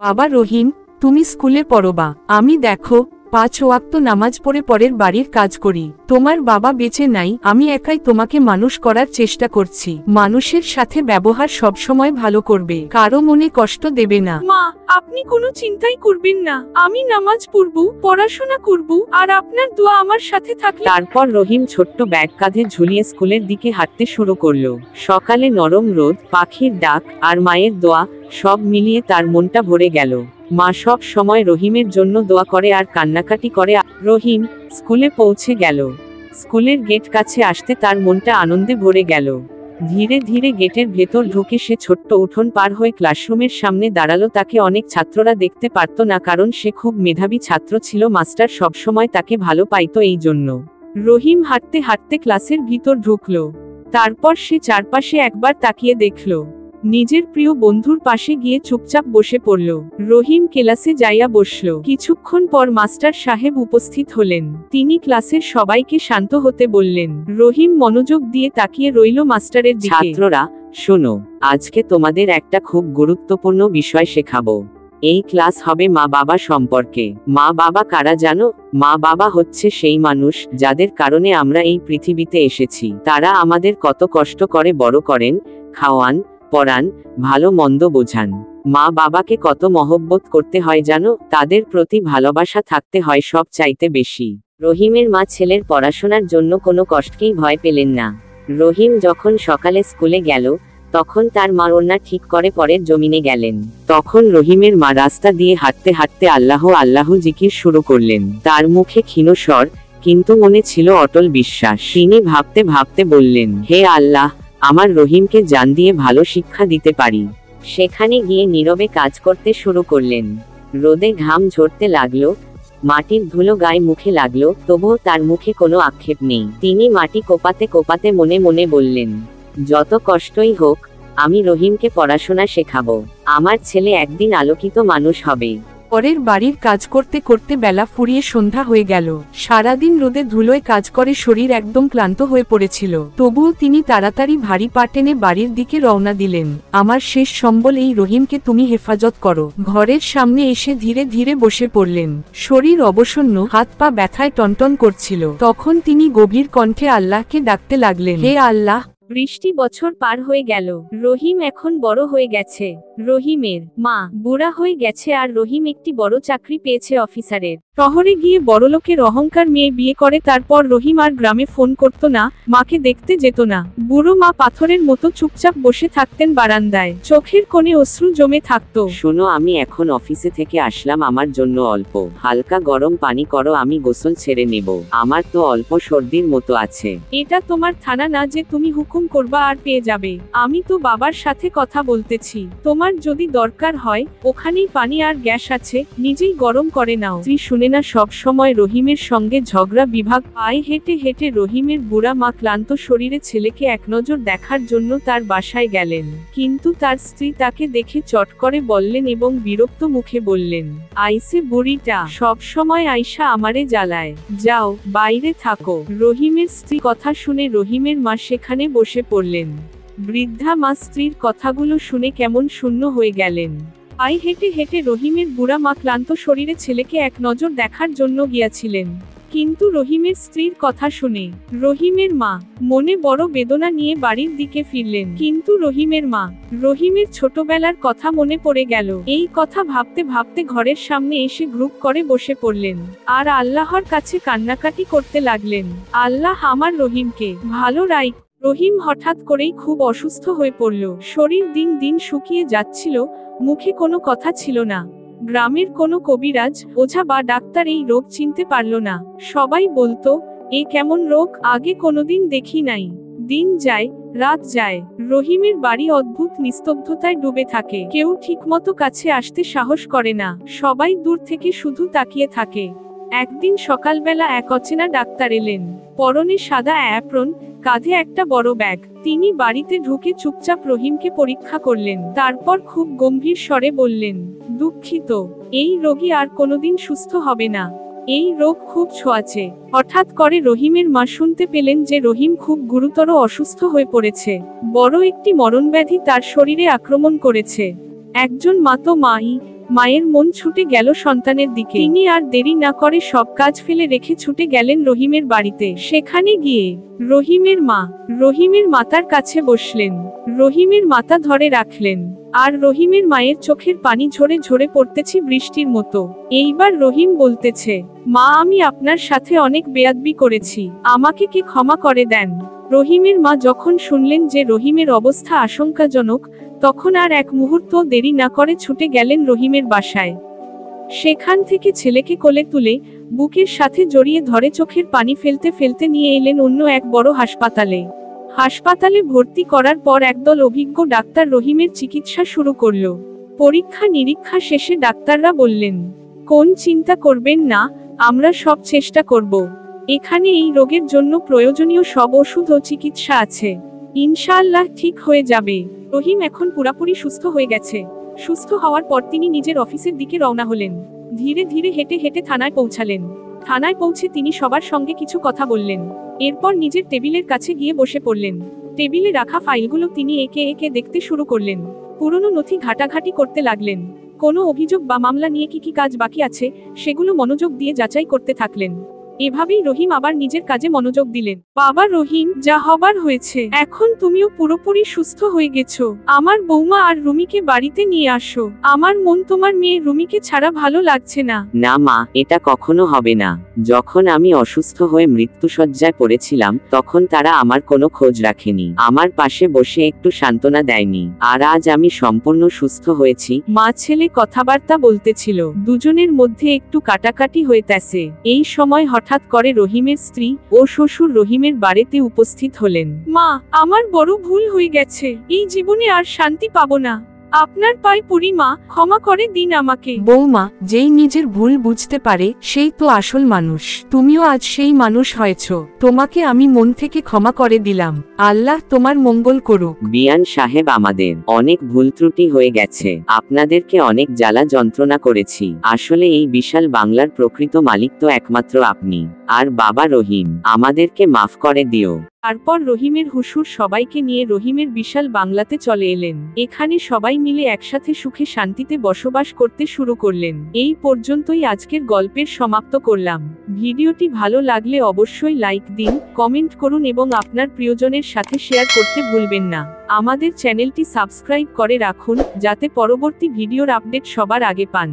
বাবা রহিম, তুমি স্কুলে পড়বা, আমি দেখো 5 ওয়াক্ত নামাজ পড়ে পরের বাড়ির কাজ করি। তোমার বাবা বেঁচে নাই, আমি একাই তোমাকে মানুষ করার চেষ্টা করছি। মানুষের সাথে ব্যবহার সবসময় ভালো করবে, কারো মনে কষ্ট দেবে না। মা, আপনি কোনো চিন্তাই করবেন না, আমি নামাজ পড়ব, পড়াশোনা করব, আর আপনার দোয়া আমার সাথে থাকলে। তারপর রহিম ছোট্ট ব্যাগ কাঁধে ঝুলিয়ে স্কুলের দিকে হাঁটতে শুরু করলো। সকালে নরম রোদ, পাখির ডাক আর মায়ের দোয়া সব মিলিয়ে তার মনটা ভরে গেল। মা সব সময় রহিমের জন্য দোয়া করে আর কান্নাকাটি করে। রহিম স্কুলে পৌঁছে গেল। স্কুলের গেট কাছে আসতে তার মনটা আনন্দে ভরে গেল। ধীরে ধীরে গেটের ভেতর ঢুকে সে ছোট্ট উঠোন পার হয়ে ক্লাসরুমের সামনে দাঁড়ালো। তাকে অনেক ছাত্ররা দেখতে পারত না, কারণ সে খুব মেধাবী ছাত্র ছিল। মাস্টার সবসময় তাকে ভালো পাইতো এই জন্য। রহিম হাঁটতে হাঁটতে ক্লাসের ভিতর ঢুকলো। তারপর সে চারপাশে একবার তাকিয়ে দেখলো। নিজের প্রিয় বন্ধুর পাশে গিয়ে চুপচাপ বসে পড়ল। রহিম ক্লাসে যাইয়া বসল। কিছুক্ষণ পর মাস্টার সাহেব উপস্থিত হলেন। তিনি ক্লাসের সবাইকে শান্ত হতে বললেন। রহিম মনোযোগ দিয়ে তাকিয়ে রইল মাস্টারের দিকে। ছাত্ররা, শোনো, আজকে তোমাদের একটা খুব গুরুত্বপূর্ণ বিষয় শেখাবো। এই ক্লাস হবে মা বাবা সম্পর্কে। মা বাবা কারা জানো? মা বাবা হচ্ছে সেই মানুষ যাদের কারণে আমরা এই পৃথিবীতে এসেছি। তারা আমাদের কত কষ্ট করে বড় করেন, খাওয়ান, পড়ান, ভালো মন্দ বোঝান। মা বাবাকে কত মহব্বত করতে হয় জানো? তাদের প্রতি ভালোবাসা থাকতে হয় সব চাইতে বেশি। রহিমের মা ছেলের পড়াশোনার জন্য কোনো কষ্টকেই ভয় পেলেন না। রহিম যখন সকালে স্কুলে গেল, তখন তার মা ওড়না ঠিক করে পরের জমিনে গেলেন। তখন রহিমের মা রাস্তা দিয়ে হাঁটতে হাঁটতে আল্লাহ আল্লাহ জিকির শুরু করলেন। তার মুখে ক্ষীণ স্বর, কিন্তু মনে ছিল অটল বিশ্বাস। তিনি ভাবতে ভাবতে বললেন, হে আল্লাহ, আমার রহিমকে জান দিয়ে ভালো শিক্ষা দিতে পারি। সেখানে গিয়ে নীরবে কাজ করতে শুরু করলেন। রোদে ঘাম ঝরতে লাগলো, মাটির ধুলো গায়ে মুখে লাগলো, তবুও তার মুখে কোনো আক্ষেপ নেই। তিনি মাটি কোপাতে কোপাতে মনে মনে বললেন, যত কষ্টই হোক, আমি রহিমকে পড়াশোনা শেখাবো। আমার ছেলে একদিন আলোকিত মানুষ হবে। পরের বাড়ির কাজ করতে করতে বেলা ফুরিয়ে সন্ধ্যা হয়ে গেল। সারাদিন রোদে ধুলোয় কাজ করে শরীর একদম ক্লান্ত হয়ে পড়েছিল। তবুও তিনি তাড়াতাড়ি ভারী পা টেনে বাড়ির দিকে রওনা দিলেন। আমার শেষ সম্বল এই রহিমকে তুমি হেফাজত করো। ঘরের সামনে এসে ধীরে ধীরে বসে পড়লেন। শরীর অবসন্ন, হাত পা ব্যথায় টনটন করছিল। তখন তিনি গভীর কণ্ঠে আল্লাহকে ডাকতে লাগলেন, হে আল্লাহ। বৃষ্টি বছর পার হয়ে গেল। রহিম এখন বড় হয়ে গেছে। রহিমের মা বুড়া হয়ে গেছে আর রহিম একটি বড় চাকরি পেয়েছে অফিসারের। শহরে গিয়ে বড়লোকের অহংকার মেয়ে বিয়ে করে। তারপর রহিম আর গ্রামে ফোন করত না, মাকে দেখতে যেত না। বুড়ো মা পাথরের মতো চুপচাপ বসে থাকতেন বারান্দায়, চোখের কোণে অশ্রু জমে থাকতো। শোনো, আমি এখন অফিসে থেকে আসলাম, আমার জন্য অল্প হালকা গরম পানি করো, আমি গোসল ছেড়ে নেব। আমার তো অল্প সর্দির মতো আছে। এটা তোমার থানা না যে তুমি হুকুম করবা আর পেয়ে যাবে। আমি তো বাবার সাথে কথা বলতেছি, তোমার যদি দরকার হয় ওখানেই পানি আর গ্যাস আছে, নিজেই গরম করে নাও। স্ত্রী শুনে না সব সময় রহিমের সঙ্গে ঝগড়া বিভাগ। পায়ে হেঁটে হেঁটে রহিমের বুড়া মা ক্লান্ত শরীরে ছেলেকে এক নজর দেখার জন্য তার বাসায় গেলেন। কিন্তু তার স্ত্রী তাকে দেখে চট করে বললেন এবং বিরক্ত মুখে বললেন, আইসে বুড়িটা, সব সময় আইসা আমারে জ্বালায়, যাও বাইরে থাকো। রহিমের স্ত্রী কথা শুনে রহিমের মা সেখানে বসে পড়লেন। বৃদ্ধা মা স্ত্রীর কথাগুলো শুনে কেমন শূন্য হয়ে গেলেন। পায়ে হেঁটে হেঁটে রহিমের বুড়া মা ক্লান্ত শরীরে ছেলেকে এক নজর দেখার জন্য গিয়েছিলেন। কিন্তু রহিমের স্ত্রীর কথা শুনে রহিমের মা মনে বড় বেদনা নিয়ে বাড়ির দিকে ফিরলেন। কিন্তু রহিমের ছোটবেলার কথা মনে পড়ে গেল। এই কথা ভাবতে ভাবতে ঘরের সামনে এসে গ্রুপ করে বসে পড়লেন আর আল্লাহর কাছে কান্নাকাটি করতে লাগলেন, আল্লাহ আমার রহিমকে ভালো রাখ। রহিম হঠাৎ করেই খুব অসুস্থ হয়ে পড়ল। শরীর দিন দিন শুকিয়ে যাচ্ছিল, মুখে কোনো কথা ছিল না। গ্রামের কোনো কবিরাজ, ওঝা বা ডাক্তার এই রোগ চিনতে পারল না। সবাই বলতো, এ কেমন রোগ, আগে কোনোদিন দেখি নাই। দিন যায়, রাত যায়, রহিমের বাড়ি অদ্ভুত নিস্তব্ধতায় ডুবে থাকে। কেউ ঠিকমতো কাছে আসতে সাহস করে না, সবাই দূর থেকে শুধু তাকিয়ে থাকে। একদিন সকালবেলা এক অচেনা ডাক্তার এলেন। পরনে সাদা অ্যাপ্রন, কাঁধে একটা বড় ব্যাগ। তিনি বাড়িতে ঢুকে চুপচাপ রহিমকে পরীক্ষা করলেন। তারপর খুব গম্ভীর স্বরে বললেন, দুঃখিত, এই রোগী আর কোনোদিন সুস্থ হবে না। এই রোগ খুব ছোঁয়াচে। হঠাৎ করে রহিমের মা শুনতে পেলেন যে রহিম খুব গুরুতর অসুস্থ হয়ে পড়েছে। বড় একটি মরণব্যাধি তার শরীরে আক্রমণ করেছে। একজন মা তো মাই, মায়ের মন ছুটে গেল সন্তানের দিকে। তিনি আর দেরি না করে সব কাজ ফেলে রেখে ছুটে গেলেন রহিমের বাড়িতে। সেখানে গিয়ে রহিমের মাতার কাছে বসলেন। রহিমের মাতা ধরে রাখলেন, আর রহিমের মায়ের চোখের পানি ঝরে ঝরে পড়তেছে বৃষ্টির মতো। এইবার রহিম বলতেছে, মা, আমি আপনার সাথে অনেক বেয়াদবি করেছি, আমাকে কি ক্ষমা করে দেন? রহিমের মা যখন শুনলেন যে রহিমের অবস্থা আশঙ্কাজনক, তখন আর এক মুহূর্ত দেরি না করে ছুটে গেলেন রহিমের বাসায়। সেখান থেকে ছেলেকে কোলে তুলে বুকের সাথে জড়িয়ে ধরে চোখের পানি ফেলতে ফেলতে নিয়ে এলেন অন্য এক বড় হাসপাতালে ভর্তি করার পর একদল অভিজ্ঞ ডাক্তার রহিমের চিকিৎসা শুরু করলো। পরীক্ষা নিরীক্ষা শেষে ডাক্তাররা বললেন, কোন চিন্তা করবেন না, আমরা সব চেষ্টা করব। এখানে এই রোগের জন্য প্রয়োজনীয় সব ওষুধ ও চিকিৎসা আছে, ইনশাআল্লাহ ঠিক হয়ে যাবে। রহিম এখন পুরাপুরি সুস্থ হয়ে গেছে। সুস্থ হওয়ার পর তিনি নিজের অফিসের দিকে রওনা হলেন। ধীরে ধীরে হেঁটে হেঁটে থানায় পৌঁছালেন। থানায় পৌঁছে তিনি সবার সঙ্গে কিছু কথা বললেন। এরপর নিজের টেবিলের কাছে গিয়ে বসে পড়লেন। টেবিলে রাখা ফাইলগুলো তিনি একে একে দেখতে শুরু করলেন। পুরনো নথি ঘাটাঘাটি করতে লাগলেন। কোনো অভিযোগ বা মামলা নিয়ে কি কাজ বাকি আছে সেগুলো মনোযোগ দিয়ে যাচাই করতে থাকলেন। এভাবেই রহিম আবার নিজের কাজে মনোযোগ দিলেন। বাবা রহিম, যা হবার হয়েছে, এখন তুমিও পুরোপুরি সুস্থ হয়ে গেছো। আমার বৌমা আর রুমিকে বাড়িতে নিয়ে আসো। আমার মন তোমার মেয়ে রুমিকে ছাড়া ভালো লাগছে না। না মা, এটা কখনো হবে না। যখন আমি অসুস্থ হয়ে মৃত্যুশয্যায় পড়েছিলাম, তখন তারা আমার কোনো খোঁজ রাখেনি, আমার পাশে বসে একটু সান্ত্বনা দেয়নি। আর আজ আমি সম্পূর্ণ সুস্থ হয়েছি। মা ছেলে কথাবার্তা বলতেছিল। দুজনের মধ্যে একটু কাটাকাটি হইতেছে। এই সময় হঠাৎ করে রহিমের স্ত্রী ও শ্বশুর রহিমের বাড়িতে উপস্থিত হলেন। মা, আমার বড় ভুল হয়ে গেছে, এই জীবনে আর শান্তি পাবো না। আপনার পায়ে পড়ি মা, ক্ষমা করে দিন আমাকে। বৌমা, যেই নিজের ভুল বুঝতে পারে সেই তো আসল মানুষ। তুমিও আজ সেই মানুষ হয়েছ। তোমাকে আমি মন থেকে ক্ষমা করে দিলাম। আল্লাহ তোমার মঙ্গল করুক। বিয়ান সাহেব, আমাদের অনেক ভুল ত্রুটি হয়ে গেছে। আপনাদেরকে অনেক জ্বালা যন্ত্রণা করেছি। আসলে এই বিশাল বাংলার প্রকৃত মালিক তো একমাত্র আপনি আর বাবা রহিম। আমাদেরকে মাফ করে দিও। তারপর রহিমের হুশুর সবাইকে নিয়ে রহিমের বিশাল বাংলাতে চলে এলেন। এখানে সবাই মিলে একসাথে সুখে শান্তিতে বসবাস করতে শুরু করলেন। এই পর্যন্তই আজকের গল্পের সমাপ্ত করলাম। ভিডিওটি ভালো লাগলে অবশ্যই লাইক দিন, কমেন্ট করুন এবং আপনার প্রিয়জনের সাথে শেয়ার করতে ভুলবেন না। আমাদের চ্যানেলটি সাবস্ক্রাইব করে রাখুন, যাতে পরবর্তী ভিডিওর আপডেট সবার আগে পান।